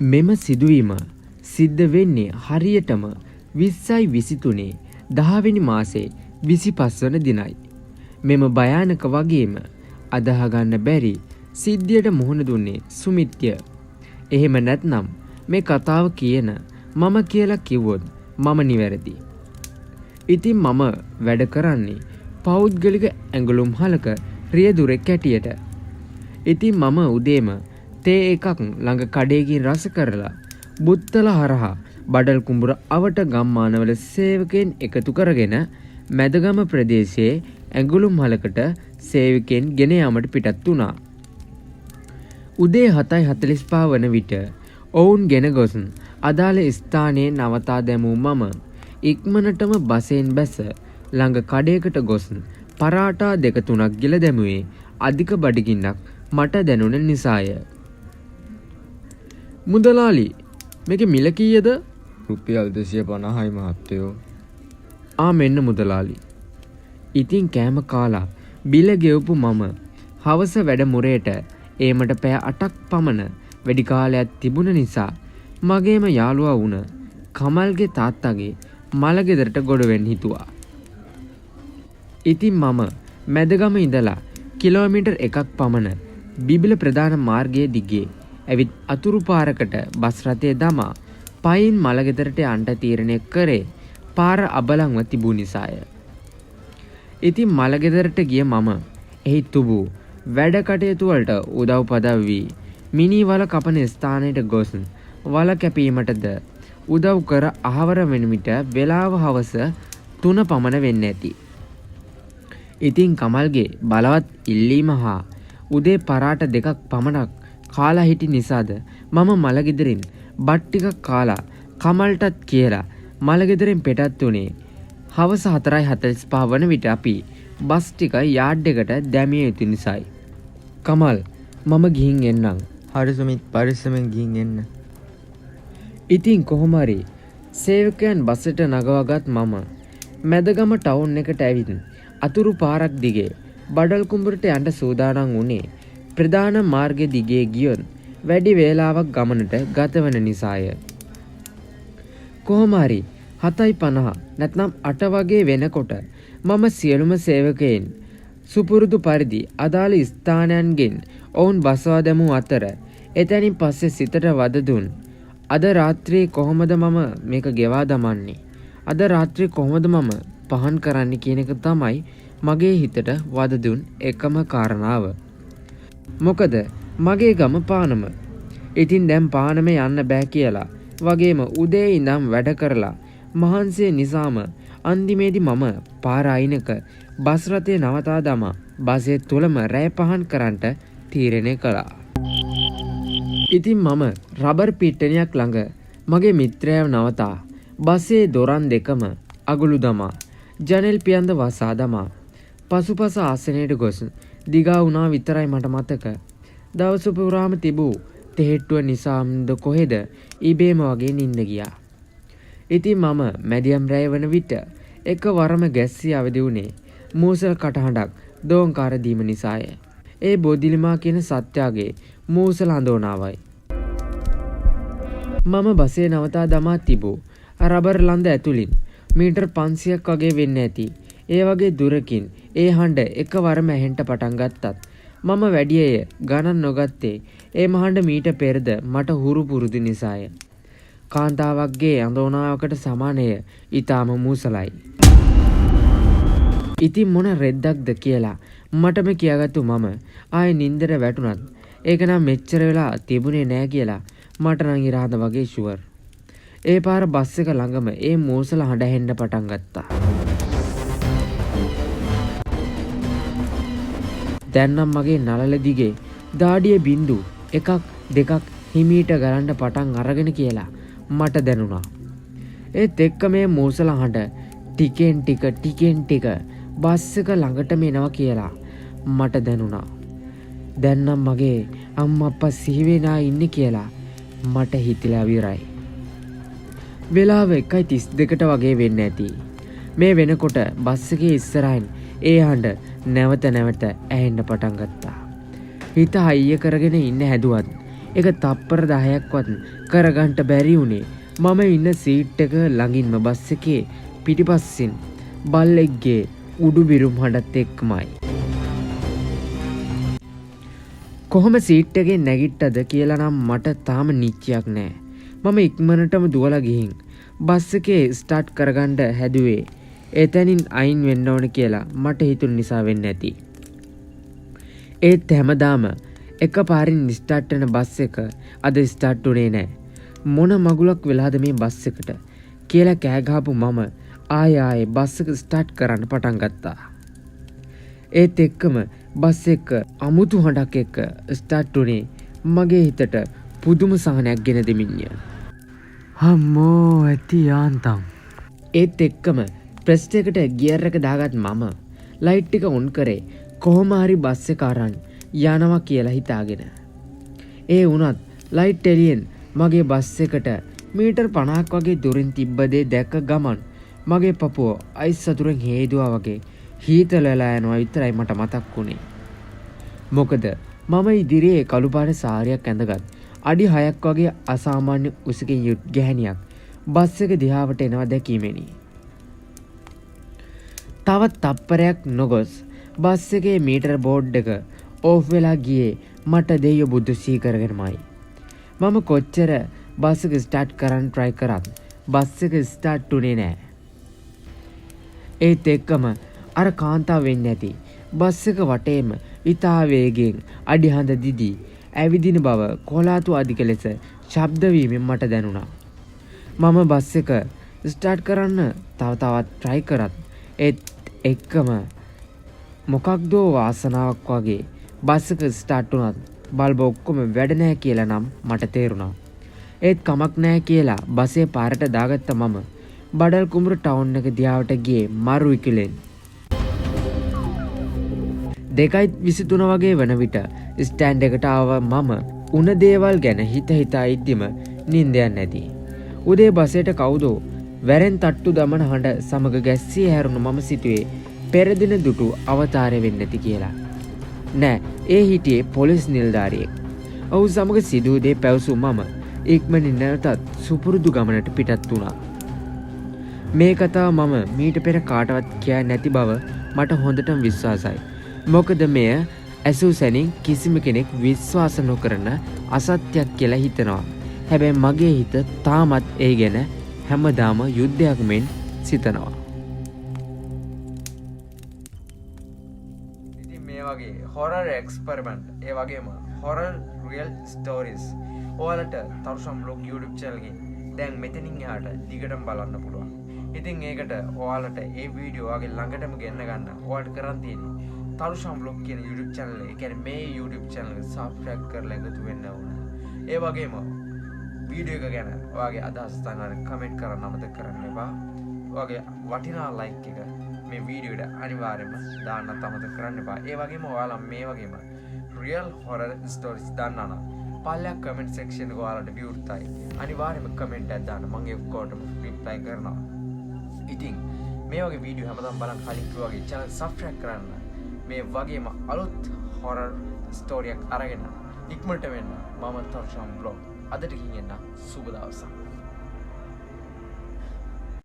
මෙම සිදුවීම සිද්ධ වෙන්නේ හරියටම 20/23 10 මාසේ 25 වන දිනයි. මෙම භයානක වගේම අදහ ගන්න බැරි සිද්ධියට මුහුණ දුන්නේ සුමිත්ය. එහෙම නැත්නම් මේ කතාව කියන මම කියලා කිව්වොත් මම නිවැරදි. ඉතින් මම වැඩ කරන්නේ පෞද්ගලික ඇඟලුම් හලක රියදුරෙක් හැටියට. ඉතින් මම උදේම තේ එකක් ළඟ කඩේකින් රස කරලා බුත්තල හරහා බඩල් කුඹුර අවට ගම්මානවල සේවකයන් එකතු කරගෙන මැදගම ප්‍රදේශයේ ඇඟලුම් හලකට සේවකයන් ගෙන යාමට පිටත් වුණා. උදේ 7:45 වන විට ඔවුන් ගෙන ගොස් අදාළ ස්ථානයේ නවතා දැමූ මම ඉක්මනටම බසෙන් බැස ළඟ කඩේකට ගොස් පරාටා 2-3ක් ගිල දැමුවේ අධික බඩගින්නක් මට දැනුන නිසාය. මුදලාලි මේකේ මිල කීයද? රුපියල් 250යි මහත්තයෝ. මෙන්න මුදලාලි. ඉතින් කෑම කාලා බිල ගෙවපු මම හවස වැඩ මුරේට ඒමට පැය 8ක් පමණ වැඩි කාලයක් තිබුණ නිසා මගේම යාළුවා වුණ කමල්ගේ තාත්තගේ මල ගෙදරට ගොඩ වෙන්න හිතුවා. ඉතින් මම මැදගම ඉඳලා කිලෝමීටර් 1ක් පමණ බිබිල ප්‍රධාන මාර්ගයේ දිගේ ඇවිත් අතුරු පාරකට බස් රථය දමා පයින් මල ගෙදරට යන්න තීරණය කරේ පාර අබලන්ව තිබූ නිසාය. ඉතින් මල ගෙදරට ගිය මම එහි තුබූ වැඩ කටයුතු වලට උදව් පදව් වී මිනි වල කපන ස්ථානයට ගොස් වල කැපීමටද උදව් කර අහවර වෙන විට වේලාව හවස 3 පමණ වෙන්න ඇති. ඉතින් කමල්ගේ බලවත් ඉල්ලීම හා උදේ පරාට 2ක් පමණක් කාලා හිටි නිසාද මම මල ගෙදරින් බත් ටිකක් කාලා කමල්ටත් කියලා මල ගෙදරින් පිටත් වුණේ. හවස 4:45 වන විට අපි බස් ටික යාඩ් එකට දැමිය යුතු නිසායි. කමල් මම ගිහින් එන්නම්. හරි සුමිත් පරිස්සමෙන් ගිහින් එන්න. ඉතින් කොහොම හරි සේවකයන් බසට නගවාගත් මම මැදගම ටවුන් එකට ඇවිත් අතුරු පාරක් දිගේ බඩල් කුඹුරට යන්න සූදානම් වුණේ ප්‍රධාන මාර්ගය දිගේ ගියොත් වැඩි වේලාවක් ගමනට ගතවන නිසාය. කොහොම හරි 7:50 නැත්නම් 8 වගේ වෙනකොට මම සියලුම සේවකයන් සුපුරුදු පරිදි අදාළ ස්ථානයන්ගෙන් ඔවුන් බසවා දැමූ අතර එතැනින් පස්සේ සිතට වද දුන් අද රාත්‍රියේ කොහොමද මම මේක ගෙවා දමන්නේ? අද රාත්‍රියේ කොහොමද මම පහන් කරන්නේ කියන එක තමයි මගේ හිතට වද දුන් එකම කාරණාව. මොකද මගේ ගම පානම. ඉතින් දැන් පානම යන්න බෑ කියලා වගේම උදේ ඉඳන් වැඩ කරලා මහන්සිය නිසාම අන්තිමේදී මම පාර අයිනක බස් රථය නවතා දමා බසයේ තුලම රැය පහන් කරන්නට තීරණය කළා. ඉතින් මම රබර් පිට්ටනියක් ළඟ මගේ මිත්‍රයව නවතා බසයේ දොරන් දෙකම අගුළු දමා ජනෙල් පියන්ද වසා දමා පසුපස ආසනයට ගොස් දිගා වුණා විතරයි මට මතක. දවස පුරාම තිබූ තෙහෙට්ටුව නිසාම්ද කොහෙද ඉබේම වගේ නිින්ද ගියා. ඉතින් මම මැදියම් රැය වන විට එකවරම ගැස්සී අවදි වුණේ මූසල කටහඬක් දෝංකාර දීම නිසාය. ඒ බෝධිලිමා කියන සත්‍යාගේ මූසල හඳෝනාවයි. මම බසේ නවතා දමා තිබූ රබර් ලන්ද ඇතුළින් මීටර් 500ක් වගේ වෙන්න ඇති. ඒ වගේ දුරකින් ඒ හඬ එකවරම ඇහෙන්න පටන් ගත්තත් මම වැඩිය ගණන් නොගත්තේ ඒ මහඬ මීට පෙරද මට හුරු පුරුදු නිසාය. කාන්තාවක්ගේ අඳෝනාවකට සමානය ඊටාම මූසලයි. ඉතින් මොන රෙද්දක්ද කියලා මටම කියාගත්තු මම ආයේ නින්දර වැටුණත් ඒක නම් මෙච්චර වෙලා තිබුණේ නෑ කියලා මට නම් ඉරාද වගේ ෂුවර්. ඒ පාර බස් එක ළඟම ඒ මූසල හඬ ඇහෙන්න පටන් ගත්තා. දැන් නම් මගේ නළල දිගේ දාඩිය බින්දු 1 2 හිමීට ගලන්න පටන් අරගෙන කියලා මට දැනුණා. ඒත් එක්ක මේ මූසල හඬ ටිකෙන් ටික බස් එක ළඟටම එනවා කියලා මට දැනුණා. දැන් නම් මගේ අම්මා අප්පා සිහි වෙනා ඉන්නේ කියලා මට හිතිලා විරයි. වෙලාව 1:32ට වගේ වෙන්න ඇති. මේ වෙනකොට බස් එකේ ඉස්සරහින් ඒ හඬ නැවත ඇහෙන්න පටන් ගත්තා. හිත හයිය කරගෙන ඉන්න හැදුවත් ඒක තප්පර 10ක්වත් කරගන්න බැරි වුණේ මම ඉන්න සීට් එක ළඟින්ම බස් එකේ පිටිපස්සෙන් බල්ලෙක්ගේ උඩු බිරුම් හඬත් එක්කමයි. කොහොම සීට් එකේ නැගිට්ටද කියලා නම් මට තාම නිශ්චයක් නෑ. මම ඉක්මනටම දුවලා ගිහින් බස් එකේ ස්ටාර්ට් කරගන්න හැදුවේ එතනින් අයින් වෙන්න ඕන කියලා මට හිතුන නිසා වෙන්න ඇති. ඒත් හැමදාම එකපාරින් ස්ටාර්ට් වෙන බස් එක අද ස්ටාර්ට් උනේ නෑ. මොන මගුලක් වෙලාද මේ බස් එකට කියලා කෑ ගහපු මම ආයේ බස් එක ස්ටාර්ට් කරන්න පටන් ගත්තා. ඒත් එක්කම බස් එක අමුතු හඬක් එක්ක ස්ටාර්ට් උනේ මගේ හිතට පුදුම සහනයක් ගෙන දෙමින්ය. අම්මෝ ඇති යාන්තම්. ඒත් එක්කම ප්‍රෙස් එකට ගියර් එක දාගත් මම ලයිට් එක ඔන් කරේ කොහොම හරි බස් එක අරන් යනවා කියලා හිතාගෙන. ඒ වුණත් ලයිට් එළියෙන් මගේ බස් එකට මීටර් 50ක් වගේ දුරින් තිබ්බ දේ දැක්ක ගමන් මගේ පපුව අයිස් සතුරෙන් හේදුවා වගේ හීතල වෙලා යනවා විතරයි මට මතක් වුණේ. මොකද මම ඉදිරියේ කළු පාට සාරියක් ඇඳගත් අඩි 6ක් වගේ අසාමාන්‍ය උසකින් යුත් ගැහණියක් බස් එක දිහාවට එනවා දැකීමෙනි. තවත් තප්පරයක් නොගොස් බස් එකේ මීටර බෝඩ් එක ඕෆ් වෙලා ගියේ මට දෙයියෝ බුදු සිහි කරගෙනමයි. මම කොච්චර බස් එක ස්ටාර්ට් කරන්න try කරත් බස් එක ස්ටාර්ට් උනේ නෑ. ඒත් එක්කම අර කාන්තාව වෙන්නේ නැති බස් එක වටේම ඉතා වේගයෙන් අඩි හඳ දිදී ඇවිදින බව කොලාතු අධික ලෙස ශබ්ද වීමෙන් මට දැනුණා. මම බස් එක ස්ටාර්ට් කරන්න තවත් try කරත් ඒත් එක්කම මොකක්දෝ වාසනාවක් වගේ බස් එක ස්ටාර්ට් වුණත් බල්බ ඔක්කොම වැඩ නැහැ කියලා නම් මට තේරුණා. ඒත් කමක් නැහැ කියලා බසේ පාරට දාගත්ත මම බඩල් කුඹුර ටවුන් එක දිහාවට ගියේ මරු විකිලෙන්. 2:23 වගේ වන විට ස්ටෑන්ඩ් එකට ආව මම උණ දේවල් ගැන හිතා ඉද්දිම නිින්ද යන්නේ නැති. උදේ බසේට කවුදෝ වැරෙන් තට්ටු දමන හඬ සමග ගැස්සී හැරුණු මම සිතුවේ පෙර දින දුටු අවතාරය වෙන්නේ නැති කියලා. නෑ, ඒ හිටියේ පොලිස් නිලධාරියෙක්. ඔහු සමග සිදු දේ පැවසු මම ඉක්මනින් නැවතත් සුපුරුදු ගමනට පිටත් වුණා. මේ කතාව මම මීට පෙර කාටවත් කියා නැති බව මට හොඳටම විශ්වාසයි. මොකද මෙය ඇසූ සැනින් කිසිම කෙනෙක් විශ්වාස නොකරන අසත්‍යයක් කියලා හිතනවා. හැබැයි මගේ හිත තාමත් ඒ ගැන හැමදාම යුද්ධයක් මෙන් සිතනවා. ඉතින් මේ වගේ හොරර් එක්ස්පෙරිමන්ට් ඒ වගේම හොරර් රියල් ස්ටෝරීස් ඔයාලට තරුෂම් බ්ලොග් YouTube channel එකෙන් දැන් මෙතනින් එහාට දිගටම බලන්න පුළුවන්. ඉතින් ඒකට ඔයාලට ඒ වීඩියෝ ඔයාගේ ළඟටම ගෙන්න ගන්න ඔයාලට කරන් තියෙන්නේ තරුෂම් බ්ලොග් කියන YouTube channel එක. ඒ කියන්නේ මේ YouTube channel එක subscribe කරලා එකතු වෙන්න ඕන. ඒ වගේම වීඩියෝ එක ගැන ඔයාගේ අදහස් තනන කමෙන්ට් කරන්න අමතක කරන්න එපා. ඔයාගේ වටිනා ලයික් එක මේ වීඩියෝ එකට අනිවාර්යයෙන්ම දාන්නත් අමතක කරන්න එපා. ඒ වගේම ඔයාලා මේ වගේම රියල් හොරර් ස්ටෝරීස් දාන්නා නම් පල්ලෙයක් කමෙන්ට් සෙක්ෂන් එක ඔයාලට විවෘතයි. අනිවාර්යයෙන්ම කමෙන්ට් එකක් දාන්න මම ඒ ඔක්කොටම රිප්ලයි කරනවා. ඉතින් මේ වගේ වීඩියෝ හැමදාම බලන්න කලින් වගේ channel subscribe කරන්න. මේ වගේම අලුත් හොරර් ස්ටෝරියක් අරගෙන ඉක්මනට වෙන්න මම තරුෂම් බ්ලොග් අදට ගිහින් එන්න සුබ දවසක්.